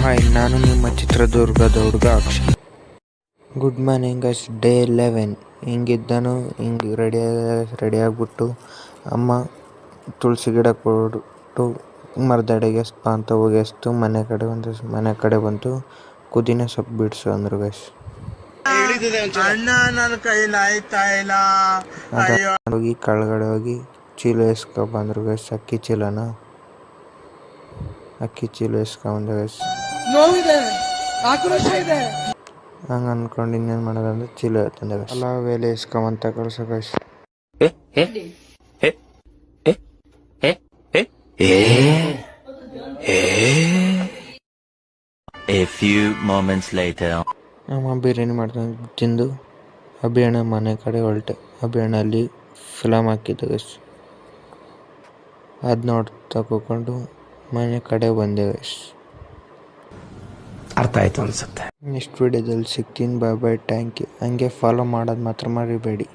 Hi, ನಾನು ನಿಮ್ಮ ಚಿತ್ರದುರ್ಗದ ಹುಡುಗ Akshay. Good morning guys. Day 11 ಹಿಂಗಿದ್ದನು. ಹಿಂಗೆ ರೆಡಿ ಆಗಿಬಿಟ್ಟು ಅಮ್ಮ ತುಳಸಿ ಗಿಡ ಕೊಟ್ಟು ಮರದಡಿಗೆ ಎಸ್ಪ ಅಂತ ಹೋಗಿ ಎಸ್ತು ಮನೆ ಕಡೆ ಬಂತು. ಪುದೀನ ಸೊಪ್ಪು ಬಿಡಿಸು ಅಂದರು ಗೈಸ್. ಹೋಗಿ ಕೆಳಗಡೆ ಹೋಗಿ ಚೀಲ ಎಸ್ಕೊಬಂದ್ರು ಗೈಸ್. ಅಕ್ಕಿ ಚೀಲ ಎಸ್ಕೊಂಬಂದೆ ಗೈಸ್. ಹಂಗೆ ಅನ್ಕೊಂಡು ಇನ್ನೇನು ಮಾಡೋದಂದ್ರೆ ಚೀಲ ತಂದೆ ಗೈಸ್. ಎಲ್ಲ ವೇಲೆ ಎಸ್ಕೊಂಬಂತ ಕಳ್ಸೋ guys. A few moments later. ಅಮ್ಮ ಬಿರಿಯಾನಿ ಮಾಡ್ಕೊಂಡು ತಿಂದು ಅಭಿಯಣ್ಣ ಮನೆ ಕಡೆ ಹೊರಟೆ. ಅಭಿಯಣ್ಣ ಅಲ್ಲಿ ಫಿಲಮ್ ಹಾಕಿದ್ದೆ ಗೈಸ್. ಅದು ನೋಡ್ತಾ ಕೂತ್ಕೊಂಡು ಮನೆ ಕಡೆ ಬಂದೆ ಗೈಸ್. ಅರ್ಥ ಆಯ್ತು ಅನ್ಸುತ್ತೆ. ನೆಕ್ಸ್ಟ್ ವಿಡಿಯೋದಲ್ಲಿ ಸಿಗ್ತೀನಿ. ಬಾಯ್, ಥ್ಯಾಂಕ್ ಯು. ಹಂಗೆ ಫಾಲೋ ಮಾಡೋದು ಮಾತ್ರ ಮರಿಬೇಡಿ.